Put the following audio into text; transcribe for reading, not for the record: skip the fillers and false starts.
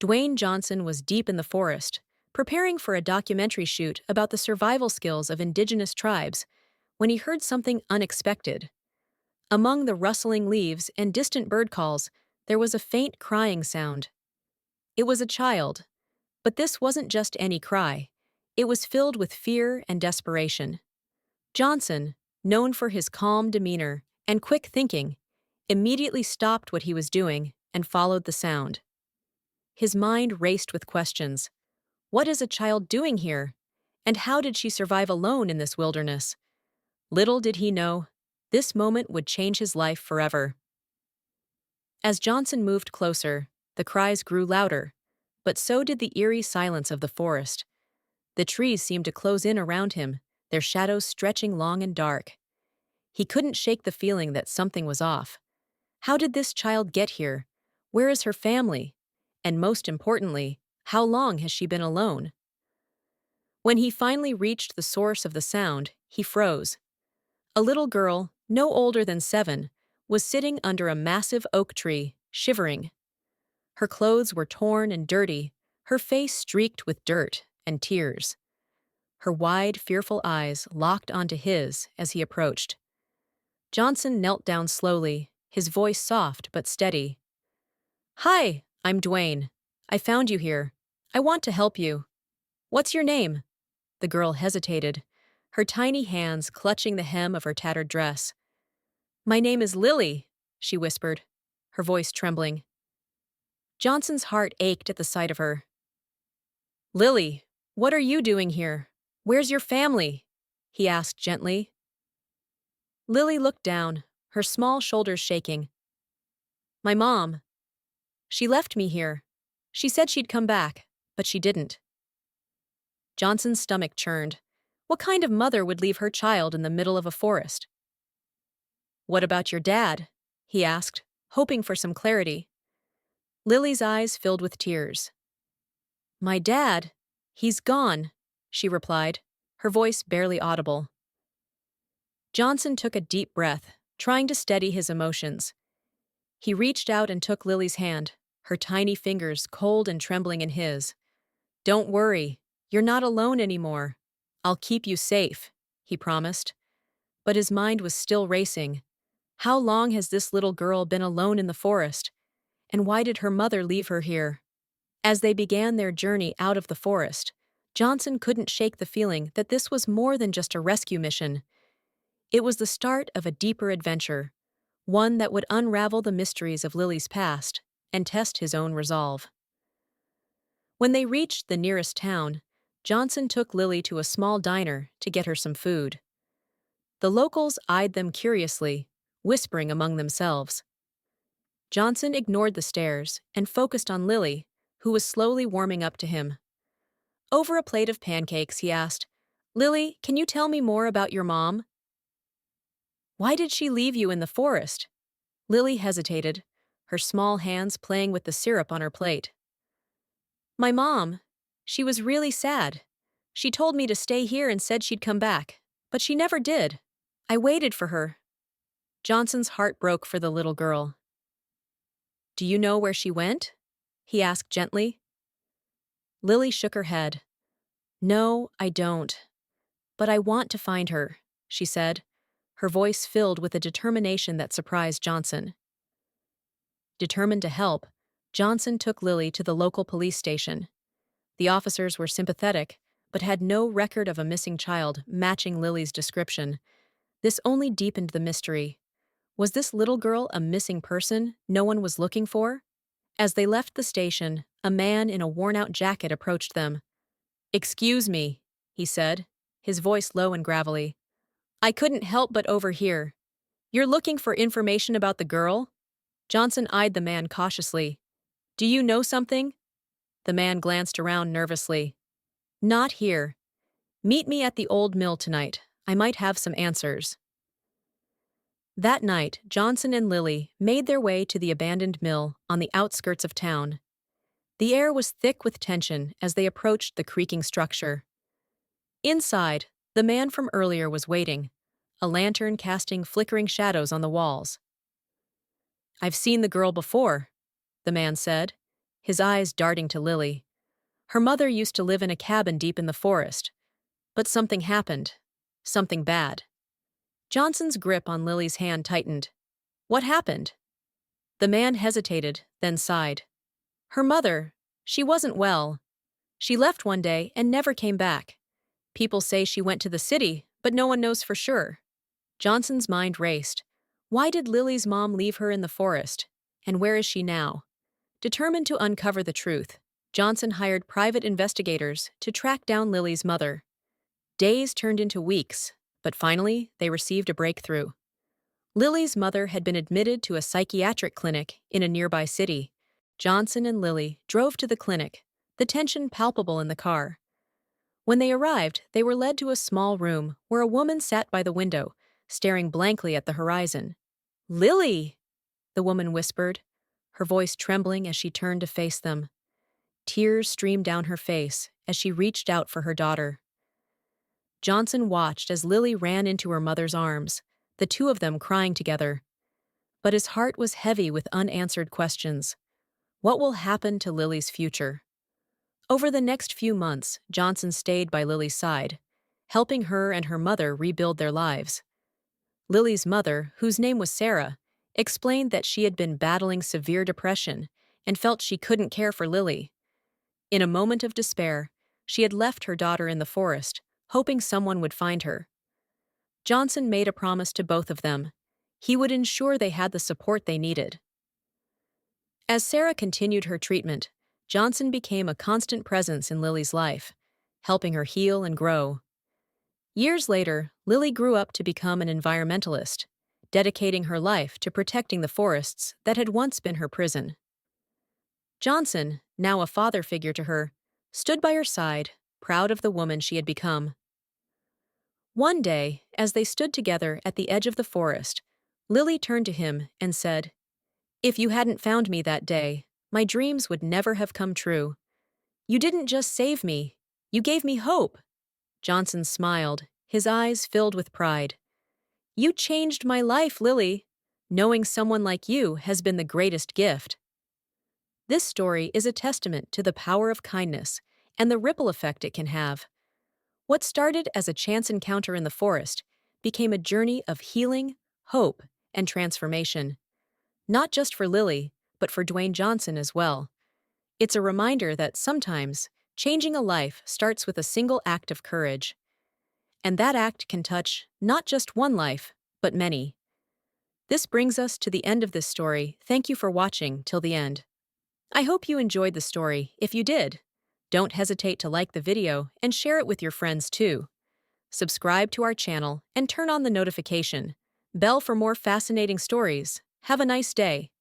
Dwayne Johnson was deep in the forest, preparing for a documentary shoot about the survival skills of indigenous tribes, when he heard something unexpected. Among the rustling leaves and distant bird calls, there was a faint crying sound. It was a child, but this wasn't just any cry. It was filled with fear and desperation. Johnson, known for his calm demeanor and quick thinking, immediately stopped what he was doing and followed the sound. His mind raced with questions. What is a child doing here? And how did she survive alone in this wilderness? Little did he know, this moment would change his life forever. As Johnson moved closer, the cries grew louder, but so did the eerie silence of the forest. The trees seemed to close in around him, their shadows stretching long and dark. He couldn't shake the feeling that something was off. How did this child get here? Where is her family? And most importantly, how long has she been alone? When he finally reached the source of the sound, he froze. A little girl, no older than 7, was sitting under a massive oak tree, shivering. Her clothes were torn and dirty, her face streaked with dirt and tears. Her wide, fearful eyes locked onto his as he approached. Johnson knelt down slowly, his voice soft but steady. "Hi, I'm Dwayne. I found you here. I want to help you. What's your name?" The girl hesitated, her tiny hands clutching the hem of her tattered dress. "My name is Lily," she whispered, her voice trembling. Johnson's heart ached at the sight of her. "Lily, what are you doing here? Where's your family?" he asked gently. Lily looked down, her small shoulders shaking. "My mom. She left me here. She said she'd come back, but she didn't." Johnson's stomach churned. What kind of mother would leave her child in the middle of a forest? "What about your dad?" he asked, hoping for some clarity. Lily's eyes filled with tears. "My dad? He's gone," she replied, her voice barely audible. Johnson took a deep breath, trying to steady his emotions. He reached out and took Lily's hand, her tiny fingers cold and trembling in his. "Don't worry, you're not alone anymore. I'll keep you safe," he promised. But his mind was still racing. How long has this little girl been alone in the forest? And why did her mother leave her here? As they began their journey out of the forest, Johnson couldn't shake the feeling that this was more than just a rescue mission. It was the start of a deeper adventure, one that would unravel the mysteries of Lily's past and test his own resolve. When they reached the nearest town, Johnson took Lily to a small diner to get her some food. The locals eyed them curiously, whispering among themselves. Johnson ignored the stares and focused on Lily, who was slowly warming up to him. Over a plate of pancakes, he asked, "Lily, can you tell me more about your mom?" "Why did she leave you in the forest?" Lily hesitated, her small hands playing with the syrup on her plate. "My mom. She was really sad. She told me to stay here and said she'd come back, but she never did. I waited for her." Johnson's heart broke for the little girl. "Do you know where she went?" he asked gently. Lily shook her head. "No, I don't. But I want to find her," she said, her voice filled with a determination that surprised Johnson. Determined to help, Johnson took Lily to the local police station. The officers were sympathetic, but had no record of a missing child matching Lily's description. This only deepened the mystery. Was this little girl a missing person no one was looking for? As they left the station, a man in a worn-out jacket approached them. "Excuse me," he said, his voice low and gravelly. "I couldn't help but overhear. You're looking for information about the girl?" Johnson eyed the man cautiously. "Do you know something?" The man glanced around nervously. "Not here. Meet me at the old mill tonight. I might have some answers." That night, Johnson and Lily made their way to the abandoned mill on the outskirts of town. The air was thick with tension as they approached the creaking structure. Inside, the man from earlier was waiting, a lantern casting flickering shadows on the walls. "I've seen the girl before," the man said, his eyes darting to Lily. Her mother used to live in a cabin deep in the forest. But something happened. Something bad. Johnson's grip on Lily's hand tightened. What happened? The man hesitated, then sighed. Her mother, she wasn't well. She left one day and never came back. People say she went to the city, but no one knows for sure. Johnson's mind raced. Why did Lily's mom leave her in the forest? And where is she now? Determined to uncover the truth, Johnson hired private investigators to track down Lily's mother. Days turned into weeks, but finally they received a breakthrough. Lily's mother had been admitted to a psychiatric clinic in a nearby city. Johnson and Lily drove to the clinic, the tension palpable in the car. When they arrived, they were led to a small room where a woman sat by the window, staring blankly at the horizon. Lily! The woman whispered, her voice trembling as she turned to face them. Tears streamed down her face as she reached out for her daughter. Johnson watched as Lily ran into her mother's arms, the two of them crying together. But his heart was heavy with unanswered questions. What will happen to Lily's future? Over the next few months, Johnson stayed by Lily's side, helping her and her mother rebuild their lives. Lily's mother, whose name was Sarah, explained that she had been battling severe depression and felt she couldn't care for Lily. In a moment of despair, she had left her daughter in the forest, hoping someone would find her. Johnson made a promise to both of them. He would ensure they had the support they needed. As Sarah continued her treatment, Johnson became a constant presence in Lily's life, helping her heal and grow. Years later, Lily grew up to become an environmentalist, dedicating her life to protecting the forests that had once been her prison. Johnson, now a father figure to her, stood by her side, proud of the woman she had become. One day, as they stood together at the edge of the forest, Lily turned to him and said, "If you hadn't found me that day, my dreams would never have come true. You didn't just save me, you gave me hope." Johnson smiled, his eyes filled with pride. "You changed my life, Lily. Knowing someone like you has been the greatest gift." This story is a testament to the power of kindness and the ripple effect it can have. What started as a chance encounter in the forest became a journey of healing, hope, and transformation. Not just for Lily, but for Dwayne Johnson as well. It's a reminder that sometimes changing a life starts with a single act of courage. And that act can touch not just one life, but many. This brings us to the end of this story. Thank you for watching till the end. I hope you enjoyed the story. If you did, don't hesitate to like the video and share it with your friends too. Subscribe to our channel and turn on the notification bell for more fascinating stories. Have a nice day.